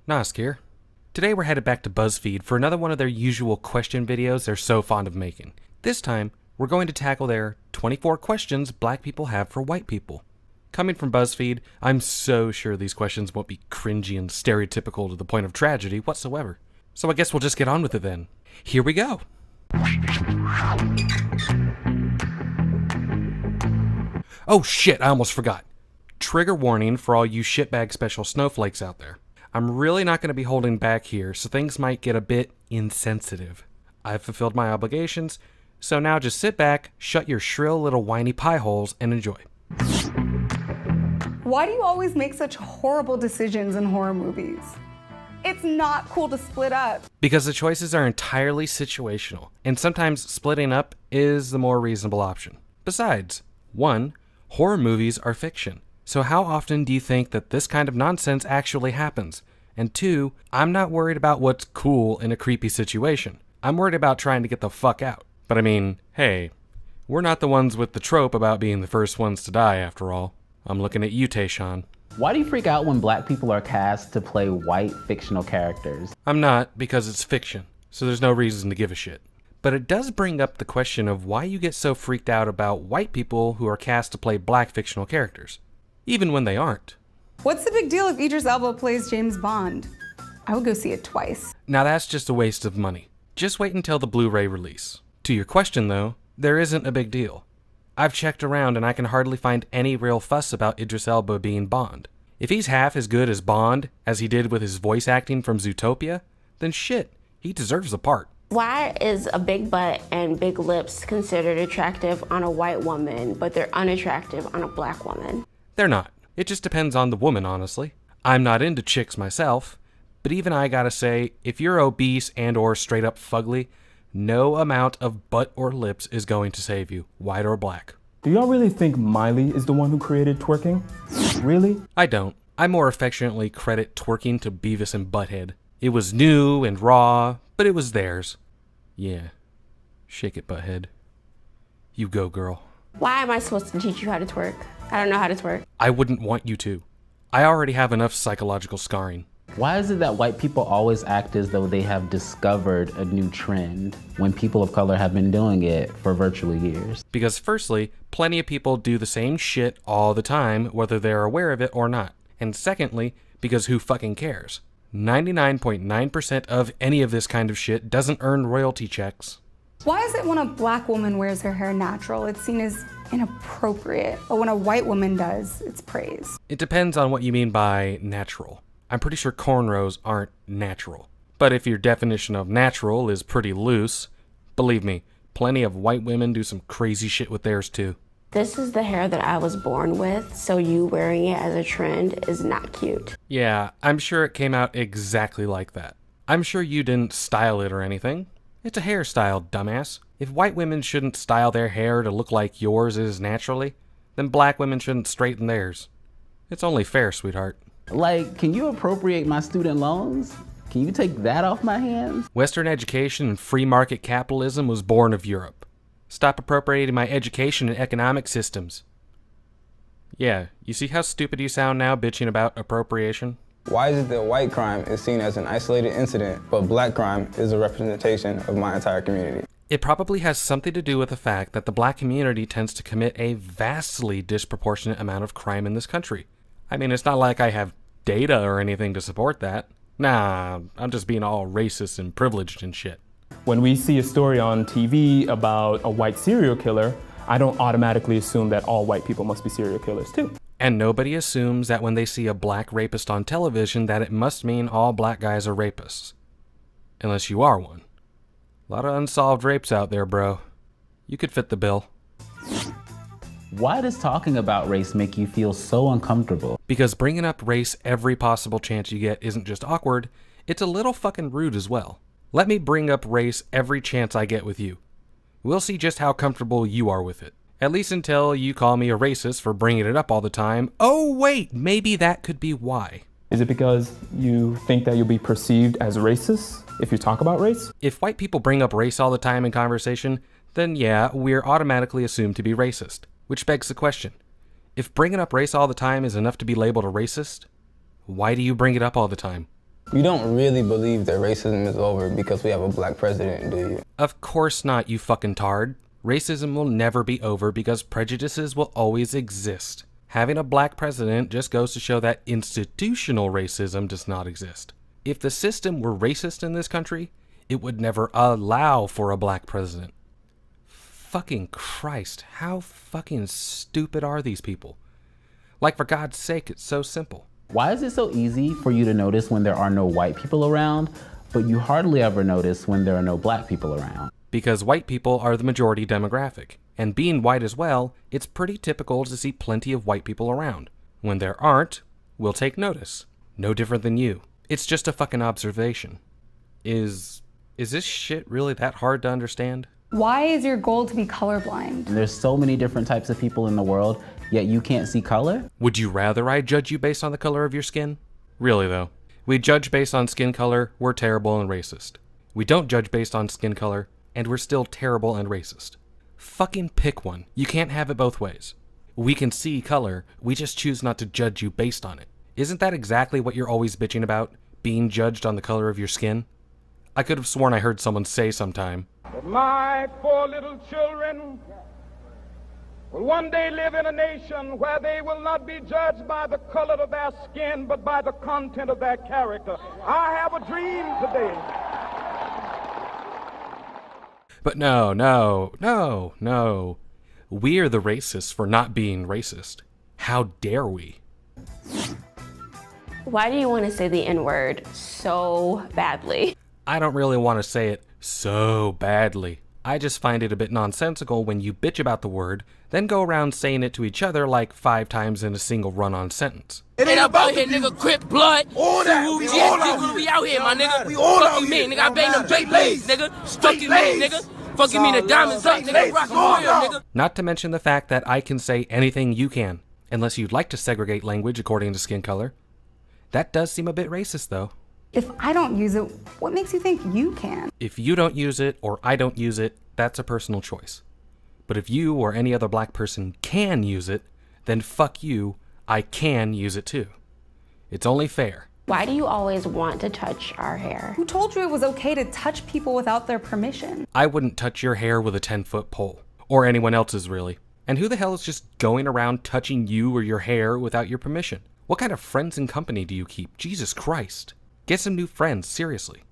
Nask here. Today we're headed back to Buzzfeed for another one of their usual question videos they're so fond of making. This time, we're going to tackle their 24 questions black people have for white people. Coming from Buzzfeed, I'm so sure these questions won't be cringy and stereotypical to the point of tragedy whatsoever. So I guess we'll just get on with it then. Here we go! Oh shit, I almost forgot. Trigger warning for all you shitbag special snowflakes out there. I'm really not going to be holding back here, so things might get a bit insensitive. I've fulfilled my obligations, so now just sit back, shut your shrill little whiny pie holes, and enjoy. Why do you always make such horrible decisions in horror movies? It's not cool to split up. Because the choices are entirely situational, and sometimes splitting up is the more reasonable option. Besides, 1, horror movies are fiction. So how often do you think that this kind of nonsense actually happens? And 2, I'm not worried about what's cool in a creepy situation. I'm worried about trying to get the fuck out. But I mean, hey, we're not the ones with the trope about being the first ones to die after all. I'm looking at you, Tayshawn. Why do you freak out when black people are cast to play white fictional characters? I'm not, because it's fiction, so there's no reason to give a shit. But it does bring up the question of why you get so freaked out about white people who are cast to play black fictional characters. Even when they aren't. What's the big deal if Idris Elba plays James Bond? I would go see it twice. Now that's just a waste of money. Just wait until the Blu-ray release. To your question though, there isn't a big deal. I've checked around and I can hardly find any real fuss about Idris Elba being Bond. If he's half as good as Bond as he did with his voice acting from Zootopia, then shit, he deserves the part. Why is a big butt and big lips considered attractive on a white woman, but they're unattractive on a black woman? They're not. It just depends on the woman, honestly. I'm not into chicks myself, but even I gotta say, if you're obese and or straight up fugly, no amount of butt or lips is going to save you, white or black. Do y'all really think Miley is the one who created twerking? Really? I don't. I more affectionately credit twerking to Beavis and Butthead. It was new and raw, but it was theirs. Yeah. Shake it, Butthead. You go, girl. Why am I supposed to teach you how to twerk? I don't know how to twerk. I wouldn't want you to. I already have enough psychological scarring. Why is it that white people always act as though they have discovered a new trend when people of color have been doing it for virtually years? Because firstly, plenty of people do the same shit all the time, whether they're aware of it or not. And secondly, because who fucking cares? 99.9% of any of this kind of shit doesn't earn royalty checks. Why is it when a black woman wears her hair natural, it's seen as inappropriate, but when a white woman does, it's praised? It depends on what you mean by natural. I'm pretty sure cornrows aren't natural. But if your definition of natural is pretty loose, believe me, plenty of white women do some crazy shit with theirs too. This is the hair that I was born with, so you wearing it as a trend is not cute. Yeah, I'm sure it came out exactly like that. I'm sure you didn't style it or anything. It's a hairstyle, dumbass. If white women shouldn't style their hair to look like yours is naturally, then black women shouldn't straighten theirs. It's only fair, sweetheart. Like, can you appropriate my student loans? Can you take that off my hands? Western education and free market capitalism was born of Europe. Stop appropriating my education and economic systems. Yeah, you see how stupid you sound now bitching about appropriation? Why is it that white crime is seen as an isolated incident, but black crime is a representation of my entire community? It probably has something to do with the fact that the black community tends to commit a vastly disproportionate amount of crime in this country. I mean, it's not like I have data or anything to support that. Nah, I'm just being all racist and privileged and shit. When we see a story on TV about a white serial killer, I don't automatically assume that all white people must be serial killers too. And nobody assumes that when they see a black rapist on television that it must mean all black guys are rapists. Unless you are one. A lot of unsolved rapes out there, bro. You could fit the bill. Why does talking about race make you feel so uncomfortable? Because bringing up race every possible chance you get isn't just awkward, it's a little fucking rude as well. Let me bring up race every chance I get with you. We'll see just how comfortable you are with it. At least until you call me a racist for bringing it up all the time. Oh wait, maybe that could be why. Is it because you think that you'll be perceived as racist if you talk about race? If white people bring up race all the time in conversation, then yeah, we're automatically assumed to be racist. Which begs the question, if bringing up race all the time is enough to be labeled a racist, why do you bring it up all the time? You don't really believe that racism is over because we have a black president, do you? Of course not, you fucking tard. Racism will never be over because prejudices will always exist. Having a black president just goes to show that institutional racism does not exist. If the system were racist in this country, it would never allow for a black president. Fucking Christ, how fucking stupid are these people? Like, for God's sake, it's so simple. Why is it so easy for you to notice when there are no white people around, but you hardly ever notice when there are no black people around? Because white people are the majority demographic, and being white as well, it's pretty typical to see plenty of white people around. When there aren't, we'll take notice. No different than you. It's just a fucking observation. Is this shit really that hard to understand? Why is your goal to be colorblind? And there's so many different types of people in the world, yet you can't see color? Would you rather I judge you based on the color of your skin? Really though. We judge based on skin color, we're terrible and racist. We don't judge based on skin color, and we're still terrible and racist. Fucking pick one. You can't have it both ways. We can see color, we just choose not to judge you based on it. Isn't that exactly what you're always bitching about? Being judged on the color of your skin? I could have sworn I heard someone say sometime, "My poor little children will one day live in a nation where they will not be judged by the color of their skin, but by the content of their character." I have a dream today. But no. We're the racists for not being racist. How dare we? Why do you want to say the N-word so badly? I don't really want to say it so badly. I just find it a bit nonsensical when you bitch about the word, then go around saying it to each other like 5 times in a single run-on sentence. It ain't about here, nigga. Crip blood. All that. We out here, my nigga. We all out here. Nigga, I bang them Beyblades, nigga. Fucking me, nigga. Fucking me the diamonds up, nigga. Rockin' real, nigga. Not to mention the fact that I can say anything you can, unless you'd like to segregate language according to skin color. That does seem a bit racist, though. If I don't use it, what makes you think you can? If you don't use it or I don't use it, that's a personal choice. But if you or any other black person can use it, then fuck you, I can use it too. It's only fair. Why do you always want to touch our hair? Who told you it was okay to touch people without their permission? I wouldn't touch your hair with a 10-foot pole. Or anyone else's, really. And who the hell is just going around touching you or your hair without your permission? What kind of friends and company do you keep? Jesus Christ. Get some new friends, seriously.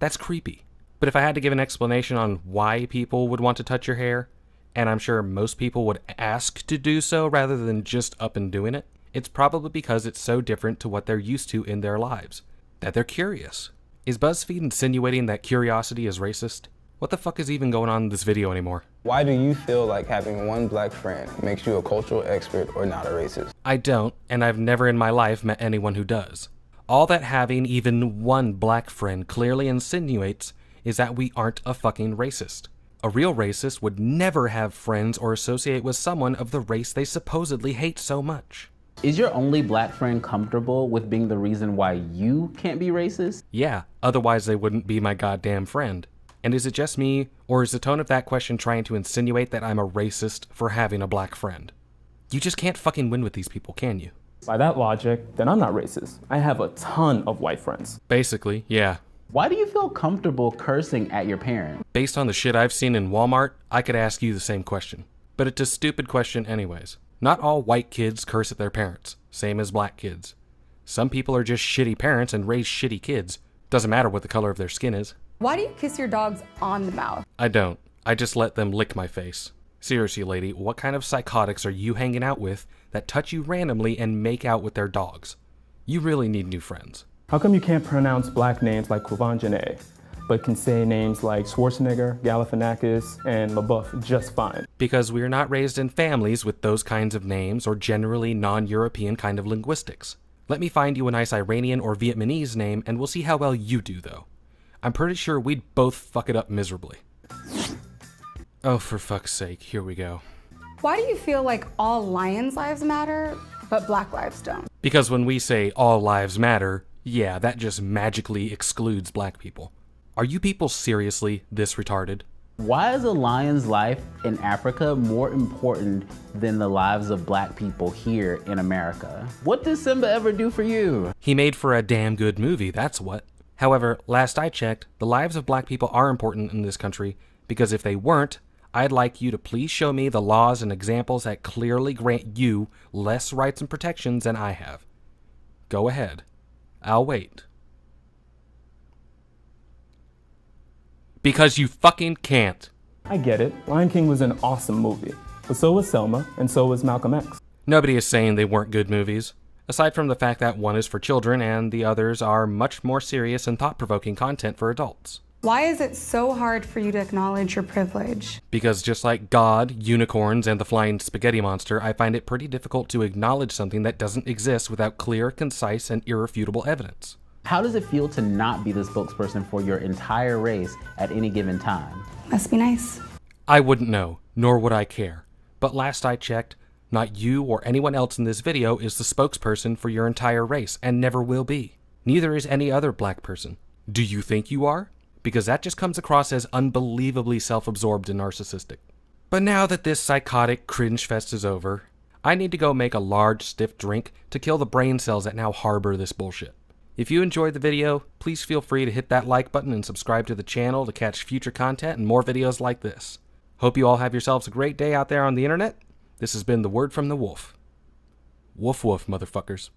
That's creepy. But if I had to give an explanation on why people would want to touch your hair, and I'm sure most people would ask to do so rather than just up and doing it, it's probably because it's so different to what they're used to in their lives, that they're curious. Is Buzzfeed insinuating that curiosity is racist? What the fuck is even going on in this video anymore? Why do you feel like having one black friend makes you a cultural expert or not a racist? I don't, and I've never in my life met anyone who does. All that having even one black friend clearly insinuates is that we aren't a fucking racist. A real racist would never have friends or associate with someone of the race they supposedly hate so much. Is your only black friend comfortable with being the reason why you can't be racist? Yeah, otherwise they wouldn't be my goddamn friend. And is it just me, or is the tone of that question trying to insinuate that I'm a racist for having a black friend? You just can't fucking win with these people, can you? By that logic, then I'm not racist. I have a ton of white friends. Basically, yeah. Why do you feel comfortable cursing at your parent? Based on the shit I've seen in Walmart, I could ask you the same question. But it's a stupid question anyways. Not all white kids curse at their parents, same as black kids. Some people are just shitty parents and raise shitty kids. Doesn't matter what the color of their skin is. Why do you kiss your dogs on the mouth? I don't. I just let them lick my face. Seriously, lady, what kind of psychotics are you hanging out with that touch you randomly and make out with their dogs? You really need new friends. How come you can't pronounce black names like Kuvanjane, but can say names like Schwarzenegger, Galifianakis, and LaBeouf just fine? Because we're not raised in families with those kinds of names or generally non-European kind of linguistics. Let me find you a nice Iranian or Vietnamese name and we'll see how well you do, though. I'm pretty sure we'd both fuck it up miserably. Oh, for fuck's sake, here we go. Why do you feel like all lions' lives matter, but black lives don't? Because when we say all lives matter, yeah, that just magically excludes black people. Are you people seriously this retarded? Why is a lion's life in Africa more important than the lives of black people here in America? What does Simba ever do for you? He made for a damn good movie, that's what. However, last I checked, the lives of black people are important in this country, because if they weren't, I'd like you to please show me the laws and examples that clearly grant you less rights and protections than I have. Go ahead. I'll wait. Because you fucking can't. I get it. Lion King was an awesome movie, but so was Selma, and so was Malcolm X. Nobody is saying they weren't good movies, aside from the fact that one is for children and the others are much more serious and thought-provoking content for adults. Why is it so hard for you to acknowledge your privilege? Because just like God, unicorns, and the flying spaghetti monster, I find it pretty difficult to acknowledge something that doesn't exist without clear, concise, and irrefutable evidence. How does it feel to not be the spokesperson for your entire race at any given time? Must be nice. I wouldn't know, nor would I care. But last I checked, not you or anyone else in this video is the spokesperson for your entire race, and never will be. Neither is any other black person. Do you think you are? Because that just comes across as unbelievably self-absorbed and narcissistic. But now that this psychotic cringe fest is over, I need to go make a large, stiff drink to kill the brain cells that now harbor this bullshit. If you enjoyed the video, please feel free to hit that like button and subscribe to the channel to catch future content and more videos like this. Hope you all have yourselves a great day out there on the internet. This has been The Word from the Wolf. Woof woof, motherfuckers.